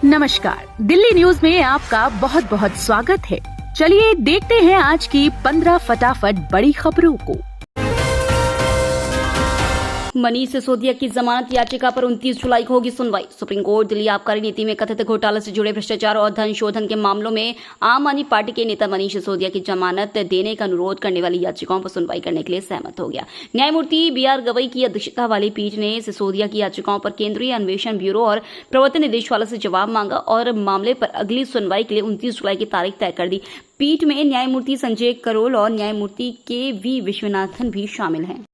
नमस्कार, दिल्ली न्यूज में आपका बहुत बहुत स्वागत है। चलिए देखते हैं आज की 15 फटाफट बड़ी खबरों को। मनीष सिसोदिया की जमानत याचिका पर 29 जुलाई को होगी सुनवाई। सुप्रीम कोर्ट दिल्ली आबकारी नीति में कथित घोटाले से जुड़े भ्रष्टाचार और धन शोधन के मामलों में आम आदमी पार्टी के नेता मनीष सिसोदिया की जमानत देने का अनुरोध करने वाली याचिकाओं पर सुनवाई करने के लिए सहमत हो गया। न्यायमूर्ति बीआर गवई की अध्यक्षता वाली पीठ ने सिसोदिया की याचिकाओं पर केंद्रीय अन्वेषण ब्यूरो और प्रवर्तन निदेशालय से जवाब मांगा और मामले पर अगली सुनवाई के लिए 29 जुलाई की तारीख तय कर दी। पीठ में न्यायमूर्ति संजय करोल और न्यायमूर्ति के वी विश्वनाथन भी शामिल हैं।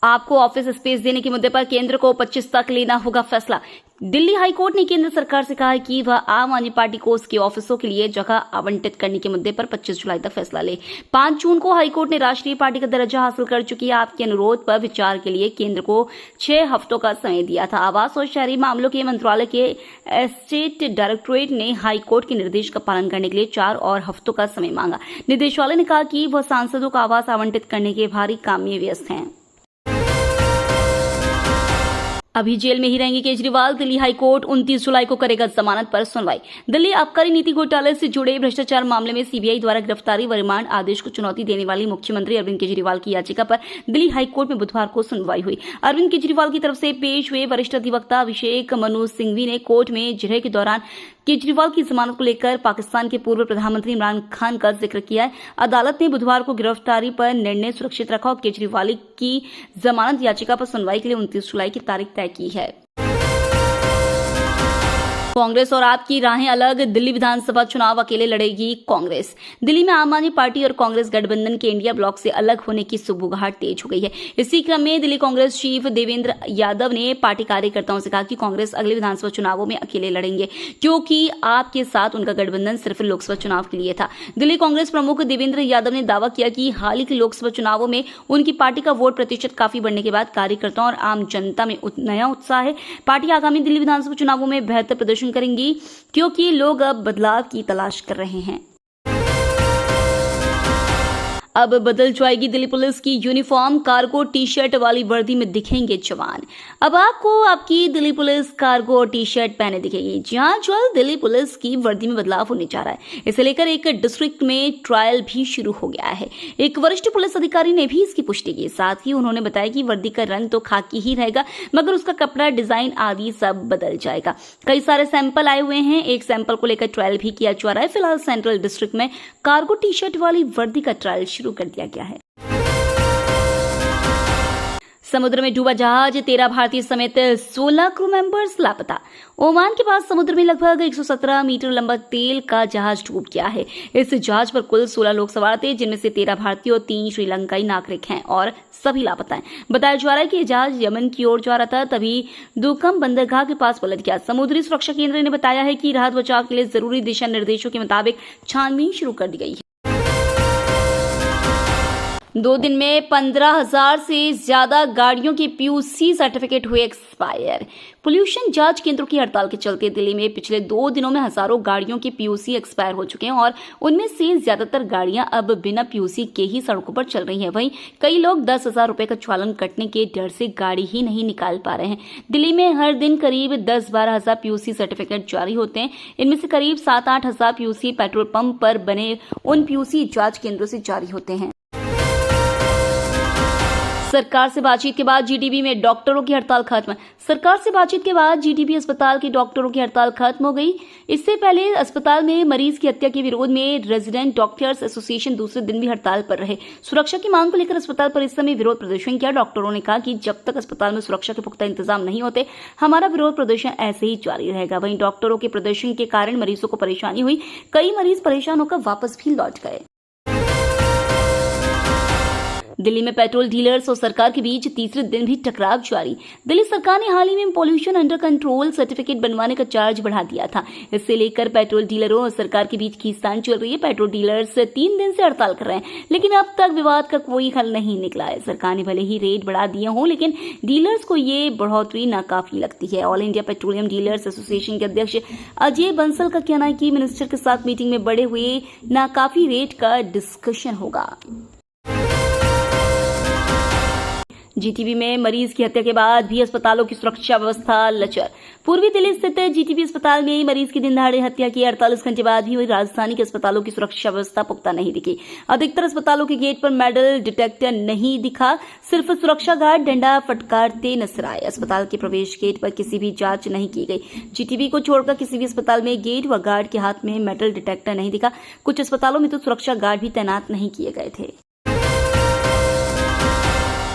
आपको ऑफिस स्पेस देने के मुद्दे पर केंद्र को 25 तक लेना होगा फैसला। दिल्ली हाईकोर्ट ने केंद्र सरकार से कहा है कि वह आम आदमी पार्टी को उसके ऑफिसों के लिए जगह आवंटित करने के मुद्दे पर 25 जुलाई तक फैसला ले। 5 जून को हाईकोर्ट ने राष्ट्रीय पार्टी का दर्जा हासिल कर चुकी आपके अनुरोध पर विचार के लिए केंद्र को 6 हफ्तों का समय दिया था। आवास और शहरी मामलों के मंत्रालय के स्टेट डायरेक्टोरेट ने हाईकोर्ट के निर्देश का पालन करने के लिए 4 और हफ्तों का समय मांगा। निदेशालय ने कहा कि वह सांसदों का आवास आवंटित करने के भारी काम में व्यस्त हैं। अभी जेल में ही रहेंगे केजरीवाल। दिल्ली हाईकोर्ट 29 जुलाई को करेगा जमानत पर सुनवाई। दिल्ली आबकारी नीति घोटाले से जुड़े भ्रष्टाचार मामले में सीबीआई द्वारा गिरफ्तारी व रिमांड आदेश को चुनौती देने वाली मुख्यमंत्री अरविंद केजरीवाल की याचिका पर दिल्ली हाईकोर्ट में बुधवार को सुनवाई हुई। अरविंद केजरीवाल की तरफ से पेश हुए वरिष्ठ अधिवक्ता अभिषेक मनु सिंघवी ने कोर्ट में जिरह के दौरान केजरीवाल की जमानत को लेकर पाकिस्तान के पूर्व प्रधानमंत्री इमरान खान का जिक्र किया है। अदालत ने बुधवार को गिरफ्तारी पर निर्णय सुरक्षित रखा और केजरीवाल की जमानत याचिका पर सुनवाई के लिए 29 जुलाई की तारीख तय की है। कांग्रेस और आप की राहें अलग। दिल्ली विधानसभा चुनाव अकेले लड़ेगी कांग्रेस। दिल्ली में आम आदमी पार्टी और कांग्रेस गठबंधन के इंडिया ब्लॉक से अलग होने की सुगबुगाहट तेज हो गई है। इसी क्रम में दिल्ली कांग्रेस चीफ देवेंद्र यादव ने पार्टी कार्यकर्ताओं से कहा कि कांग्रेस अगले विधानसभा चुनावों में अकेले लड़ेंगे, क्योंकि आपके साथ उनका गठबंधन सिर्फ लोकसभा चुनाव के लिए था। दिल्ली कांग्रेस प्रमुख देवेंद्र यादव ने दावा किया कि हाल ही के लोकसभा चुनावों में उनकी पार्टी का वोट प्रतिशत काफी बढ़ने के बाद कार्यकर्ताओं और आम जनता में नया उत्साह है। पार्टी आगामी दिल्ली विधानसभा चुनावों में बेहतर प्रदर्शन करेंगी, क्योंकि लोग अब बदलाव की तलाश कर रहे हैं। अब बदल जाएगी दिल्ली पुलिस की यूनिफॉर्म। कार्गो टी शर्ट वाली वर्दी में दिखेंगे जवान। अब आपको आपकी दिल्ली पुलिस कार्गो और टी शर्ट पहने दिखेगी। जहां जल्द दिल्ली पुलिस की वर्दी में बदलाव होने जा रहा है। इसे लेकर एक डिस्ट्रिक्ट में ट्रायल भी शुरू हो गया है। एक वरिष्ठ पुलिस अधिकारी ने भी इसकी पुष्टि की। साथ ही उन्होंने बताया कि वर्दी का रंग तो खाकी ही रहेगा, मगर उसका कपड़ा, डिजाइन आदि सब बदल जाएगा। कई सारे सैंपल आए हुए हैं। एक सैंपल को लेकर ट्रायल भी किया जा रहा है। फिलहाल सेंट्रल डिस्ट्रिक्ट में कार्गो टी शर्ट वाली वर्दी का ट्रायल शुरू कर दिया गया है। समुद्र में डूबा जहाज, 13 भारतीय समेत 16 क्रू मेंबर्स लापता। ओमान के पास समुद्र में लगभग 117 मीटर लंबा तेल का जहाज डूब गया है। इस जहाज पर कुल 16 लोग सवार थे, जिनमें से 13 भारतीय और 3 श्रीलंकाई नागरिक हैं और सभी लापता हैं। बताया जा रहा है कि यह जहाज यमन की ओर जा रहा था, तभी दुकम बंदरगाह के पास पलट गया। समुद्री सुरक्षा केंद्र ने बताया है कि राहत बचाव के लिए जरूरी दिशा निर्देशों के मुताबिक छानबीन शुरू कर दी गई है। 2 दिन में 15,000 से ज्यादा गाड़ियों के पीयूसी सर्टिफिकेट हुए एक्सपायर। पोल्यूशन जांच केंद्रों की हड़ताल के चलते दिल्ली में पिछले 2 दिनों में हजारों गाड़ियों के पीयूसी एक्सपायर हो चुके हैं और उनमें से ज्यादातर गाड़ियां अब बिना पीयूसी के ही सड़कों पर चल रही हैं। वहीं कई लोग 10,000 रुपए का चालान कटने के डर से गाड़ी ही नहीं निकाल पा रहे हैं। दिल्ली में हर दिन करीब 10-12 हजार पीयूसी सर्टिफिकेट जारी होते हैं। इनमें से करीब 7-8 हजार पीयूसी पेट्रोल पंप पर बने उन पीयूसी जांच केंद्रों से जारी होते हैं। सरकार से बातचीत के बाद जीटीबी में डॉक्टरों की हड़ताल खत्म। सरकार से बातचीत के बाद जीटीबी अस्पताल के डॉक्टरों की हड़ताल खत्म हो गई। इससे पहले अस्पताल में मरीज की हत्या के विरोध में रेजिडेंट डॉक्टर्स एसोसिएशन दूसरे दिन भी हड़ताल पर रहे। सुरक्षा की मांग को लेकर अस्पताल परिसर में विरोध प्रदर्शन किया। डॉक्टरों ने कहा कि जब तक अस्पताल में सुरक्षा के पुख्ता इंतजाम नहीं होते, हमारा विरोध प्रदर्शन ऐसे ही जारी रहेगा। वहीं डॉक्टरों के प्रदर्शन के कारण मरीजों को परेशानी हुई। कई मरीज परेशान होकर वापस भी लौट गए। दिल्ली में पेट्रोल डीलर्स और सरकार के बीच तीसरे दिन भी टकराव जारी। दिल्ली सरकार ने हाल ही में पोल्यूशन अंडर कंट्रोल सर्टिफिकेट बनवाने का चार्ज बढ़ा दिया था। इससे लेकर पेट्रोल डीलरों और सरकार के बीच खींचतान चल रही है। पेट्रोल डीलर्स 3 दिन से हड़ताल कर रहे हैं, लेकिन अब तक विवाद का कोई हल नहीं निकला है। सरकार ने भले ही रेट बढ़ा दिए हों, लेकिन डीलर्स को ये बढ़ोतरी नाकाफी लगती है। All India petroleum dealers association के अध्यक्ष अजय बंसल का कहना है कि मिनिस्टर के साथ मीटिंग में बढ़े हुए नाकाफी रेट का डिस्कशन होगा। जीटीबी में मरीज की हत्या के बाद भी अस्पतालों की सुरक्षा व्यवस्था लचर। पूर्वी दिल्ली स्थित जीटीबी अस्पताल में मरीज की दिन दहाड़े हत्या की 48 घंटे बाद भी राजधानी के अस्पतालों की सुरक्षा व्यवस्था पुख्ता नहीं दिखी। अधिकतर अस्पतालों के गेट पर मेटल डिटेक्टर नहीं दिखा, सिर्फ सुरक्षा गार्ड डंडा फटकारते नजर आए। अस्पताल के प्रवेश गेट पर किसी भी जांच नहीं की गई। जीटीबी को छोड़कर किसी भी अस्पताल में गेट व गार्ड के हाथ में मेटल डिटेक्टर नहीं दिखा। कुछ अस्पतालों में तो सुरक्षा गार्ड भी तैनात नहीं किए गए थे।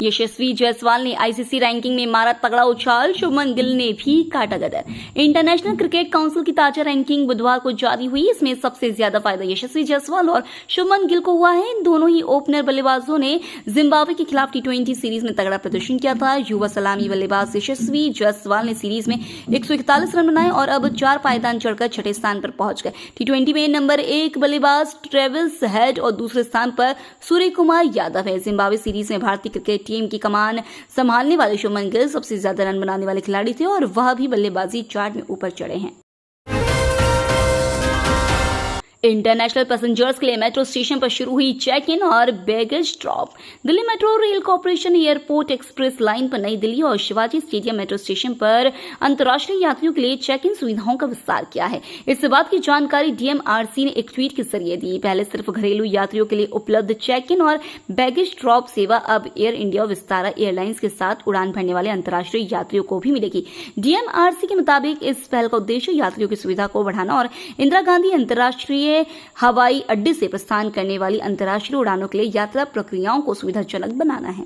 यशस्वी जायसवाल ने आईसीसी रैंकिंग में मारा तगड़ा उछाल, शुभमन गिल ने भी काटा गदर। इंटरनेशनल क्रिकेट काउंसिल की ताजा रैंकिंग बुधवार को जारी हुई। इसमें सबसे ज्यादा फायदा यशस्वी जायसवाल और शुभमन गिल को हुआ है। इन दोनों ही ओपनर बल्लेबाजों ने जिम्बाब्वे के खिलाफ टी20 सीरीज में तगड़ा प्रदर्शन किया था। युवा सलामी बल्लेबाज यशस्वी जायसवाल ने सीरीज में 141 रन बनाए और अब 4 पायदान चढ़कर छठे स्थान पर पहुंच गए। टी20 में नंबर 1 बल्लेबाज ट्रेविस हेड और दूसरे स्थान पर सूर्य कुमार यादव है। जिम्बाब्वे सीरीज में भारतीय क्रिकेट टीम की कमान संभालने वाले शुभमन गिल सबसे ज्यादा रन बनाने वाले खिलाड़ी थे और वह भी बल्लेबाजी चार्ट में ऊपर चढ़े हैं। इंटरनेशनल पैसेंजर्स के लिए मेट्रो स्टेशन पर शुरू हुई चेक इन और baggage drop. Delhi metro rail corporation airport express line पर नई दिल्ली और शिवाजी स्टेडियम मेट्रो स्टेशन पर अंतर्राष्ट्रीय यात्रियों के लिए चेक इन सुविधाओं का विस्तार किया है। इस बात की जानकारी डीएमआरसी ने एक ट्वीट के जरिए दी। पहले सिर्फ घरेलू यात्रियों के लिए उपलब्ध चेक इन और बैगेज ड्रॉप सेवा अब एयर इंडिया और विस्तारा एयरलाइंस के साथ उड़ान भरने वाले अंतर्राष्ट्रीय यात्रियों को भी मिलेगी। डीएमआरसी के मुताबिक इस पहल का उद्देश्य यात्रियों की सुविधा को बढ़ाना और इंदिरा गांधी अंतर्राष्ट्रीय हवाई अड्डे से प्रस्थान करने वाली अंतर्राष्ट्रीय उड़ानों के लिए यात्रा प्रक्रियाओं को सुविधाजनक बनाना है।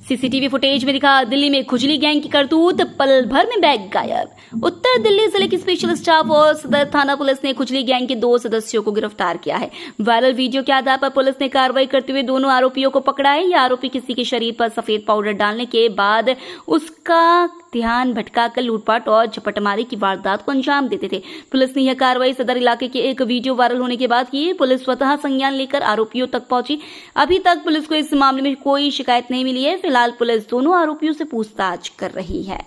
सीसीटीवी फुटेज में दिखा दिल्ली में खुजली गैंग की करतूत, पल भर में बैग गायब। उत्तर दिल्ली जिले की स्पेशल स्टाफ और सदर थाना पुलिस ने खुजली गैंग के 2 सदस्यों को गिरफ्तार किया है। वायरल वीडियो के आधार पर पुलिस ने कार्रवाई करते हुए दोनों आरोपियों को पकड़ा है। ये आरोपी किसी के शरीर पर सफेद पाउडर डालने के बाद उसका ध्यान भटकाकर लूटपाट और झपटमारी की वारदात को अंजाम देते थे। पुलिस ने यह कार्रवाई सदर इलाके के एक वीडियो वायरल होने के बाद की। पुलिस स्वतः संज्ञान लेकर आरोपियों तक पहुंची। अभी तक पुलिस को इस मामले में कोई शिकायत नहीं मिली है। फिलहाल पुलिस दोनों आरोपियों से पूछताछ कर रही है।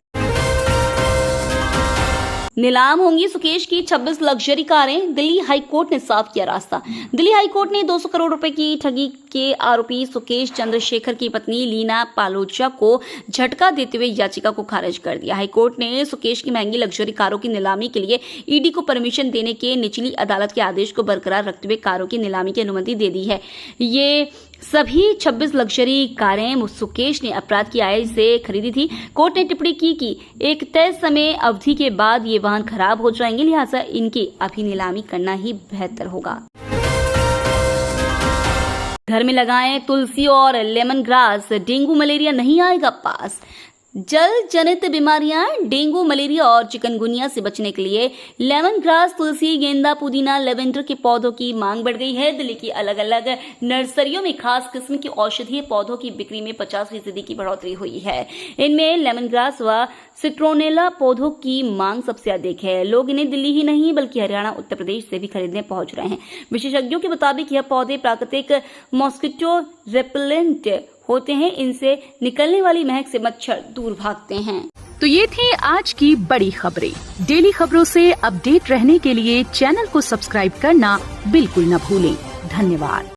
नीलाम होंगी सुकेश की 26 लग्जरी कारें, दिल्ली हाईकोर्ट ने साफ किया रास्ता। दिल्ली हाईकोर्ट ने 200 करोड़ रुपए की ठगी के आरोपी सुकेश चंद्रशेखर की पत्नी लीना पालोचा को झटका देते हुए याचिका को खारिज कर दिया। हाईकोर्ट ने सुकेश की महंगी लग्जरी कारों की नीलामी के लिए ईडी को परमिशन देने के निचली अदालत के आदेश को बरकरार रखते हुए कारों की नीलामी की अनुमति दे दी है। ये सभी 26 लग्जरी कारें सुकेश ने अपराध की आय से खरीदी थी। कोर्ट ने टिप्पणी की कि एक तय समय अवधि के बाद ये वाहन खराब हो जाएंगे, लिहाजा इनकी अभी नीलामी करना ही बेहतर होगा। घर में लगाएं तुलसी और लेमन ग्रास, डेंगू मलेरिया नहीं आएगा पास। जल जनित बीमारियां डेंगू, मलेरिया और चिकनगुनिया से बचने के लिए लेमन ग्रास, तुलसी, गेंदा, पुदीना, लेवेंडर के पौधों की मांग बढ़ गई है। दिल्ली की अलग अलग नर्सरियों में खास किस्म के औषधीय पौधों की बिक्री में 50% की बढ़ोतरी हुई है। इनमें लेमन ग्रास व सिट्रोनेला पौधों की मांग सबसे अधिक है। लोग इन्हें दिल्ली ही नहीं बल्कि हरियाणा, उत्तर प्रदेश से भी खरीदने पहुंच रहे हैं। विशेषज्ञों के मुताबिक यह पौधे प्राकृतिक मॉस्किटो रेपेलेंट होते हैं। इनसे निकलने वाली महक से मच्छर दूर भागते हैं। तो ये थी आज की बड़ी खबरें। डेली खबरों से अपडेट रहने के लिए चैनल को सब्सक्राइब करना बिल्कुल न भूलें। धन्यवाद।